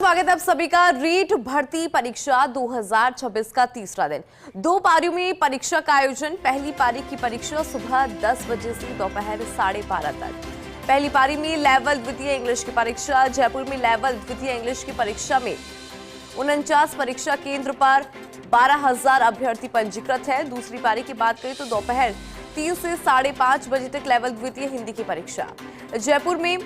स्वागत है आप सभी का। रीट भर्ती परीक्षा 2026 का तीसरा दिन। 2 पारियों में परीक्षा का आयोजन। पहली पारी की परीक्षा सुबह 10 बजे से दोपहर 12:30 तक। पहली पारी में लेवल द्वितीय इंग्लिश की परीक्षा। जयपुर में लेवल द्वितीय इंग्लिश की परीक्षा में 49 परीक्षा केंद्र पर 12,000 अभ्यर्थी पंजीकृत है। दूसरी पारी की बात करें तो दोपहर 3 से 5:30 बजे तक लेवल द्वितीय हिंदी की परीक्षा। जयपुर में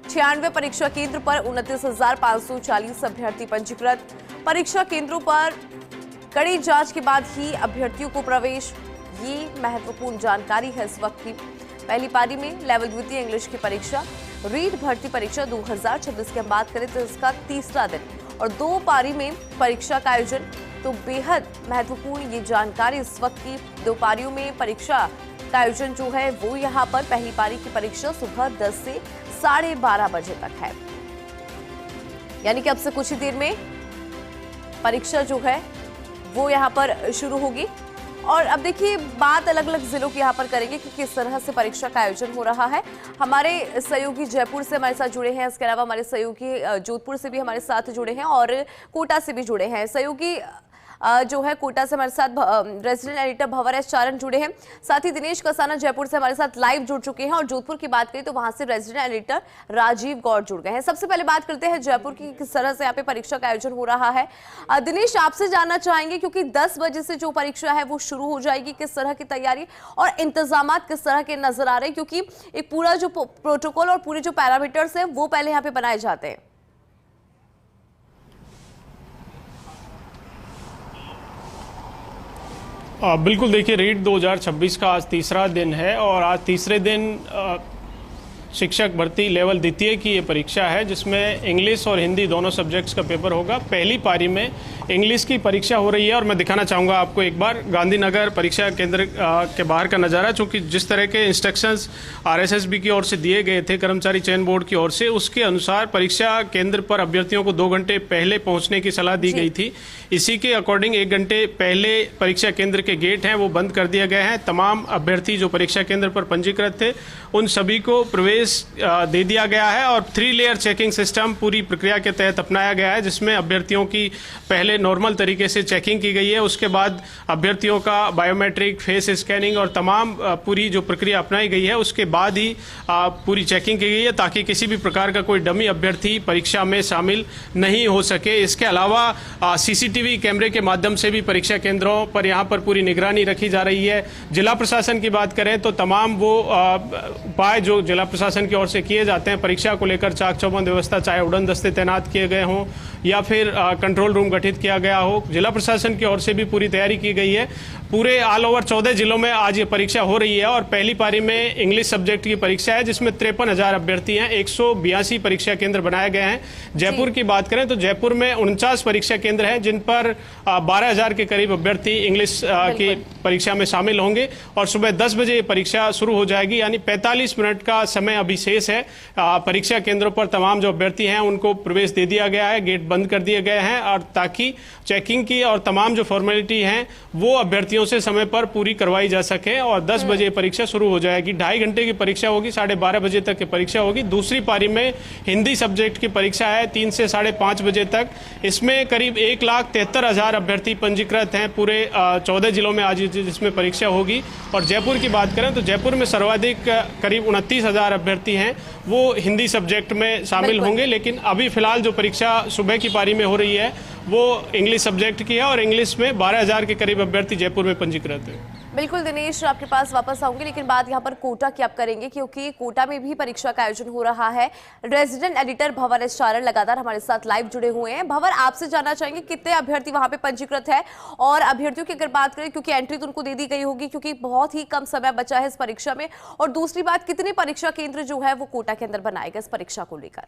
96 परीक्षा केंद्र पर 29,540 अभ्यर्थी पंजीकृत। परीक्षा केंद्रों पर कड़ी जांच के बाद ही अभ्यर्थियों को प्रवेश। ये महत्वपूर्ण जानकारी है इस वक्त की। पहली पारी में लेवल द्वितीय इंग्लिश की परीक्षा, रीट भर्ती परीक्षा 2026 की हम बात करें तो इसका तीसरा दिन और 2 पारी में परीक्षा का आयोजन। तो बेहद महत्वपूर्ण ये जानकारी इस वक्त की। 2 पारियों में परीक्षा का आयोजन जो है वो यहाँ पर पहली पारी की परीक्षा सुबह 10 से 12:30 बजे तक है, यानी कि अब से कुछ ही देर में परीक्षा जो है वो यहाँ पर शुरू होगी। और अब देखिए बात अलग अलग जिलों की यहाँ पर करेंगे कि किस तरह से परीक्षा का आयोजन हो रहा है। हमारे सहयोगी जयपुर से हमारे साथ जुड़े हैं, इसके अलावा हमारे सहयोगी जोधपुर से भी हमारे साथ जुड़े हैं और कोटा से भी जुड़े हैं। सहयोगी जो है कोटा से हमारे साथ रेजिडेंट एडिटर भंवर एस चारण जुड़े हैं, साथ ही दिनेश कसाना जयपुर से हमारे साथ लाइव जुड़ चुके हैं और जोधपुर की बात करें तो वहां से रेजिडेंट एडिटर राजीव गौड़ जुड़ गए हैं। सबसे पहले बात करते हैं जयपुर की, किस तरह से यहाँ पे परीक्षा का आयोजन हो रहा है। दिनेश, आपसे जानना चाहेंगे क्योंकि 10 बजे से जो परीक्षा है वो शुरू हो जाएगी, किस तरह की तैयारी और इंतजाम किस तरह के नजर आ रहे हैं, क्योंकि एक पूरा जो प्रोटोकॉल और पूरे जो पैरामीटर्स है वो पहले यहाँ पे बनाए जाते हैं। बिल्कुल, देखिए रीट 2026 का आज तीसरा दिन है और आज तीसरे दिन शिक्षक भर्ती लेवल द्वितीय की ये परीक्षा है जिसमें इंग्लिश और हिंदी दोनों सब्जेक्ट्स का पेपर होगा। पहली पारी में इंग्लिश की परीक्षा हो रही है और मैं दिखाना चाहूँगा आपको एक बार गांधीनगर परीक्षा केंद्र के बाहर का नज़ारा, चूँकि जिस तरह के इंस्ट्रक्शंस आरएसएसबी की ओर से दिए गए थे कर्मचारी चयन बोर्ड की ओर से, उसके अनुसार परीक्षा केंद्र पर अभ्यर्थियों को 2 घंटे पहले पहुँचने की सलाह दी गई थी। इसी के अकॉर्डिंग 1 घंटे पहले परीक्षा केंद्र के गेट हैं वो बंद कर दिए गए हैं। तमाम अभ्यर्थी जो परीक्षा केंद्र पर पंजीकृत थे उन सभी को प्रवेश दे दिया गया है और 3 लेयर चेकिंग सिस्टम पूरी प्रक्रिया के तहत अपनाया गया है, जिसमें अभ्यर्थियों की पहले नॉर्मल तरीके से चेकिंग की गई है। उसके बाद अभ्यर्थियों का बायोमेट्रिक, फेस स्कैनिंग और तमाम पूरी जो प्रक्रिया अपनाई गई है उसके बाद ही पूरी चेकिंग की गई है ताकि किसी भी प्रकार का कोई डमी अभ्यर्थी परीक्षा में शामिल नहीं हो सके। इसके अलावा सीसीटीवी कैमरे के माध्यम से भी परीक्षा केंद्रों पर यहाँ पर पूरी निगरानी रखी जा रही है। जिला प्रशासन की बात करें तो तमाम वो उपाय जो जिला प्रशासन की ओर से किए जाते हैं परीक्षा को लेकर, चाक चौबंद व्यवस्था, चाहे उड़न दस्ते तैनात किए गए हों या फिर कंट्रोल रूम गठित किया गया हो, जिला प्रशासन की ओर से भी पूरी तैयारी की गई है। पूरे ऑल ओवर 14 जिलों में आज ये परीक्षा हो रही है और पहली पारी में इंग्लिश सब्जेक्ट की परीक्षा है जिसमें 53,000 अभ्यर्थी हैं। 182 परीक्षा केंद्र बनाए गए हैं। जयपुर की बात करें तो जयपुर में 49 परीक्षा केंद्र हैं जिन पर 12,000 के करीब अभ्यर्थी इंग्लिश की परीक्षा में शामिल होंगे और सुबह 10 बजे ये परीक्षा शुरू हो जाएगी, यानी 45 मिनट का समय अभी शेष है। परीक्षा केंद्रों पर तमाम जो अभ्यर्थी हैं उनको प्रवेश दे दिया गया है, गेट बंद कर दिए गए हैं और ताकि चेकिंग की और तमाम जो फॉर्मेलिटी हैं वो अभ्यर्थियों से समय पर पूरी करवाई जा सके और 10 बजे परीक्षा शुरू हो जाएगी। 2.5 घंटे की परीक्षा होगी, 12:30 बजे तक की परीक्षा होगी। दूसरी पारी में हिंदी सब्जेक्ट की परीक्षा है 3 से 5:30 बजे तक। इसमें करीब 1,73,000 अभ्यर्थी पंजीकृत हैं पूरे 14 जिलों में आज जिसमें परीक्षा होगी। और जयपुर की बात करें तो जयपुर में सर्वाधिक करीब 29,000 अभ्यर्थी हैं वो हिंदी सब्जेक्ट में शामिल होंगे, लेकिन अभी फिलहाल जो परीक्षा सुबह की पारी में हो रही है वो इंग्लिश सब्जेक्ट की है और इंग्लिश में 12,000 के करीब अभ्यर्थी जयपुर में पंजीकृत हैं। बिल्कुल दिनेश, आपके पास वापस आऊंगी, लेकिन बात यहाँ पर कोटा की आप करेंगे क्योंकि कोटा में भी परीक्षा का आयोजन हो रहा है। रेजिडेंट एडिटर भंवर एस चारण लगातार हमारे साथ लाइव जुड़े हुए हैं। भंवर, आपसे जानना चाहेंगे कितने अभ्यर्थी वहां पे पंजीकृत है और अभ्यर्थियों की अगर बात करें क्योंकि एंट्री तो उनको दे दी गई होगी क्योंकि बहुत ही कम समय बचा है इस परीक्षा में, और दूसरी बात कितने परीक्षा केंद्र जो है वो कोटा के अंदर बनाए गए इस परीक्षा को लेकर?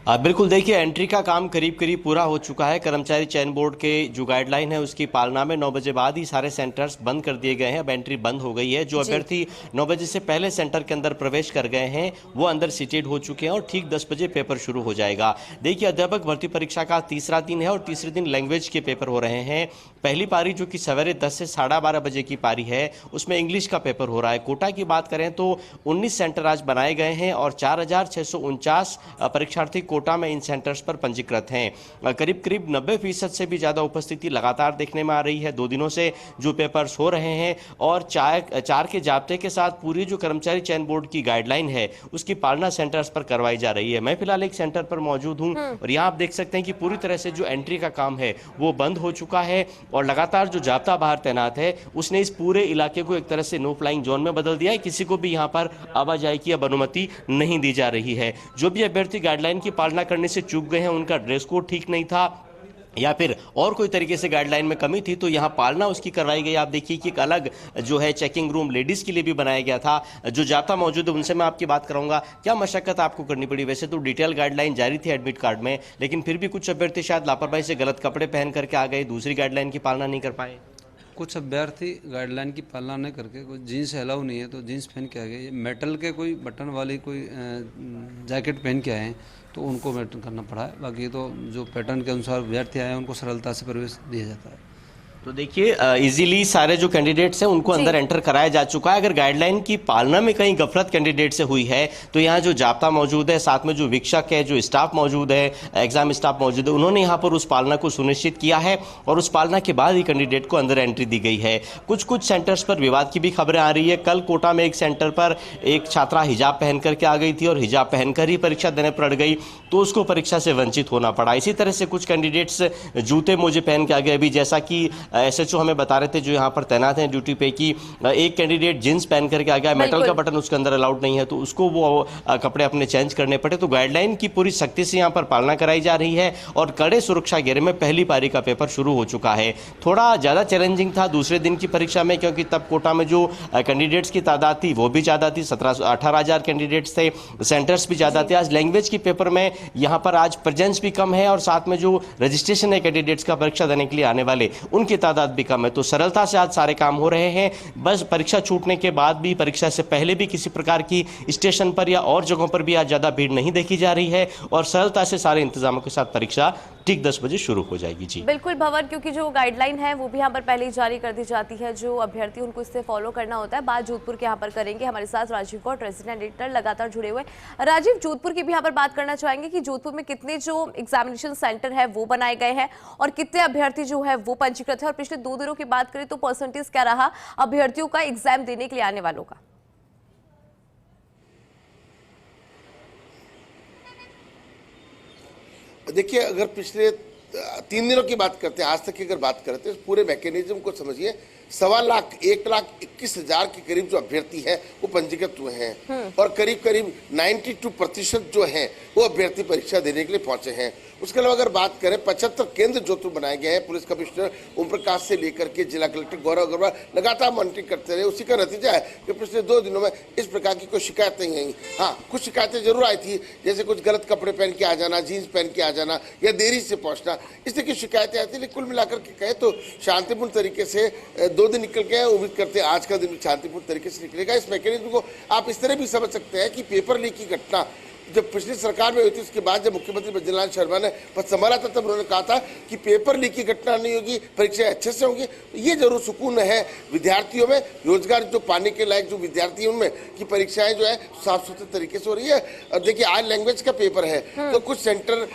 बिल्कुल, देखिए एंट्री का काम करीब करीब पूरा हो चुका है। कर्मचारी चयन बोर्ड के जो गाइडलाइन है उसकी पालना में 9 बजे बाद ही सारे सेंटर्स बंद कर दिए गए हैं। अब एंट्री बंद हो गई है। जो अभ्यर्थी 9 बजे से पहले सेंटर के अंदर प्रवेश कर गए हैं वो अंदर सीटेड हो चुके हैं और ठीक 10 बजे पेपर शुरू हो जाएगा। देखिए, अध्यापक भर्ती परीक्षा का तीसरा दिन है और तीसरे दिन लैंग्वेज के पेपर हो रहे हैं। पहली पारी जो कि सवेरे 10 से 12:30 बजे की पारी है उसमें इंग्लिश का पेपर हो रहा है। कोटा की बात करें तो 19 सेंटर आज बनाए गए हैं और 4,649 परीक्षार्थी कोटा में इन सेंटर्स पर पंजीकृत हैं। करीब करीब 90% से भी ज़्यादा उपस्थिति लगातार देखने में आ रही है। 2 दिनों से जो पेपर्स हो रहे हैं और चार के जाब्ते के साथ पूरी जो कर्मचारी चयन बोर्ड की गाइडलाइन है उसकी पालना सेंटर्स पर करवाई जा रही है। मैं फिलहाल एक सेंटर पर मौजूद हूं और यहाँ आप देख सकते हैं कि पूरी तरह से जो एंट्री का काम है वो बंद हो चुका है और लगातार जो जाब्ता बाहर तैनात है उसने इस पूरे इलाके को एक तरह से नो फ्लाइंग जोन में बदल दिया है। किसी को भी यहाँ पर आवाजाही की अब अनुमति नहीं दी जा रही है। जो भी अभ्यर्थी गाइडलाइन की पालना करने से चूक गए हैं, उनका ड्रेस कोड ठीक नहीं था या फिर और कोई तरीके से गाइडलाइन में कमी थी तो यहाँ पालना उसकी करवाई गई। आप देखिए कि एक अलग जो है चेकिंग रूम लेडीज के लिए भी बनाया गया था। जो जाब्ता मौजूद है उनसे मैं आपकी बात कराऊंगा, क्या मशक्कत आपको करनी पड़ी? वैसे तो डिटेल गाइडलाइन जारी थी एडमिट कार्ड में, लेकिन फिर भी कुछ अभ्यर्थी शायद लापरवाही से गलत कपड़े पहन करके आ गए, दूसरी गाइडलाइन की पालना नहीं कर पाए। कुछ अभ्यर्थी गाइडलाइन की पालना नहीं करके, कोई जीन्स अलाउ नहीं है तो जीन्स पहन के आ गए। ये मेटल के कोई बटन वाली कोई जैकेट पहन के आए हैं तो उनको मेंटेन करना पड़ा है। बाकी तो जो पैटर्न के अनुसार अभ्यर्थी आए हैं उनको सरलता से प्रवेश दिया जाता है। तो देखिए, इजीली सारे जो कैंडिडेट्स हैं उनको अंदर एंटर कराया जा चुका है। अगर गाइडलाइन की पालना में कहीं गफलत कैंडिडेट से हुई है तो यहाँ जो जाब्ता मौजूद है, साथ में जो वीक्षक है, जो स्टाफ मौजूद है, एग्जाम स्टाफ मौजूद है, उन्होंने यहाँ पर उस पालना को सुनिश्चित किया है और उस पालना के बाद ही कैंडिडेट को अंदर एंट्री दी गई है। कुछ सेंटर्स पर विवाद की भी खबरें आ रही है। कल कोटा में एक सेंटर पर एक छात्रा हिजाब पहन करके आ गई थी और हिजाब पहनकर ही परीक्षा देने पड़ गई तो उसको परीक्षा से वंचित होना पड़ा। इसी तरह से कुछ कैंडिडेट्स जूते मोजे पहन के आ गए। अभी जैसा कि SHO हमें बता रहे थे जो यहाँ पर तैनात हैं ड्यूटी पे कि एक कैंडिडेट जींस पहन करके आ गया, मेटल का बटन उसके अंदर अलाउड नहीं है तो उसको वो कपड़े अपने चेंज करने पड़े। तो गाइडलाइन की पूरी सख्ती से यहाँ पर पालना कराई जा रही है और कड़े सुरक्षा घेरे में पहली पारी का पेपर शुरू हो चुका है। थोड़ा ज़्यादा चैलेंजिंग था दूसरे दिन की परीक्षा में, क्योंकि तब कोटा में जो कैंडिडेट्स की तादाद थी वो भी ज़्यादा थी, 18,000 कैंडिडेट्स थे, सेंटर्स भी ज़्यादा थे। आज लैंग्वेज की पेपर में यहाँ पर आज प्रेजेंस भी कम है और साथ में जो रजिस्ट्रेशन है कैंडिडेट्स का परीक्षा देने के लिए आने वाले उनकी तादाद भी कम है। तो सरलता से आज सारे काम हो रहे हैं। बस परीक्षा छूटने के बाद भी, परीक्षा से पहले भी किसी प्रकार की स्टेशन पर या और जगहों पर भी आज ज़्यादा भीड़ नहीं देखी जा रही है और सरलता से सारे इंतजामों के साथ परीक्षा ठीक 10 बजे शुरू हो जाएगी। जी बिल्कुल भंवर, क्योंकि जो गाइडलाइन है वो भी यहाँ पर पहले ही जारी कर दी जाती है, जो अभ्यर्थी उनको इससे फॉलो करना होता है। बात जोधपुर के यहाँ पर करेंगे, हमारे साथ राजीव गौड़ रेजिडेंट एडिटर लगातार जुड़े हुए। राजीव, जोधपुर की भी यहाँ पर बात करना चाहेंगे कि जोधपुर में कितने जो एग्जामिनेशन सेंटर है वो बनाए गए हैं और कितने अभ्यर्थी जो है वो पंजीकृत है, और पिछले 2 दिनों की बात करें तो परसेंटेज क्या रहा अभ्यर्थियों का एग्जाम देने के लिए आने वालों का? देखिए, अगर पिछले 3 दिनों की बात करते हैं, आज तक की अगर बात करते हैं, पूरे मैकेनिज्म को समझिए। 1,21,000 के करीब जो अभ्यर्थी हैं वो पंजीकृत हुए हैं और करीब करीब 92% जो हैं वो अभ्यर्थी परीक्षा देने के लिए पहुंचे हैं। उसके अलावा अगर बात करें, 75 केंद्र जोधपुर बनाए गए हैं। पुलिस कमिश्नर ओम प्रकाश से लेकर के जिला कलेक्टर गौरव अग्रवाल लगातार मॉनिटरिंग करते रहे। उसी का नतीजा है कि पिछले 2 दिनों में इस प्रकार की कोई शिकायत नहीं आई। हाँ, कुछ शिकायतें जरूर आई थी, जैसे कुछ गलत कपड़े पहन के आ जाना, जीन्स पहन के आ जाना या देरी से पहुंचना, इस तरह की शिकायतें आई थी। लेकिन कुल मिलाकर के कहे तो शांतिपूर्ण तरीके से 2 दिन निकल गए। उम्मीद करते हैं आज का दिन शांतिपूर्ण तरीके से निकलेगा। इस मैकेनिज्म को आप इस तरह भी समझ सकते हैं कि पेपर लीक की घटना जब पिछली सरकार में हुई थी, उसके बाद जब मुख्यमंत्री बद्रीलाल शर्मा ने पद संभाला था तब उन्होंने कहा था कि पेपर लीक की घटना नहीं होगी, परीक्षाएं अच्छे से होंगी। ये जरूर सुकून है विद्यार्थियों में, रोजगार जो पाने के लायक जो विद्यार्थी हैं उनमें, कि परीक्षाएं जो है साफ सुथरे तरीके से हो रही है। और देखिए, आज लैंग्वेज का पेपर है तो कुछ सेंटर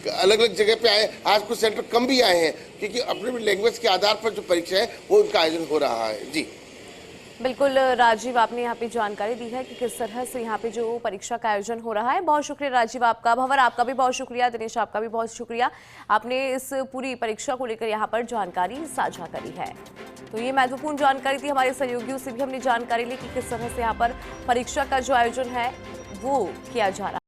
अलग अलग जगह पे आए, आज कुछ सेंटर कम भी आए हैं क्योंकि अपने लैंग्वेज के आधार पर जो परीक्षा है वो उनका आयोजन हो रहा है। जी बिल्कुल राजीव, आपने यहाँ पे जानकारी दी है कि किस तरह से यहाँ पे जो परीक्षा का आयोजन हो रहा है। बहुत शुक्रिया राजीव आपका। भंवर, आपका भी बहुत शुक्रिया। दिनेश, आपका भी बहुत शुक्रिया, आपने इस पूरी परीक्षा को लेकर यहाँ पर जानकारी साझा करी है। तो ये महत्वपूर्ण जानकारी थी। हमारे सहयोगियों से भी हमने जानकारी ली कि किस तरह से यहाँ पर परीक्षा का जो आयोजन है वो किया जा रहा है।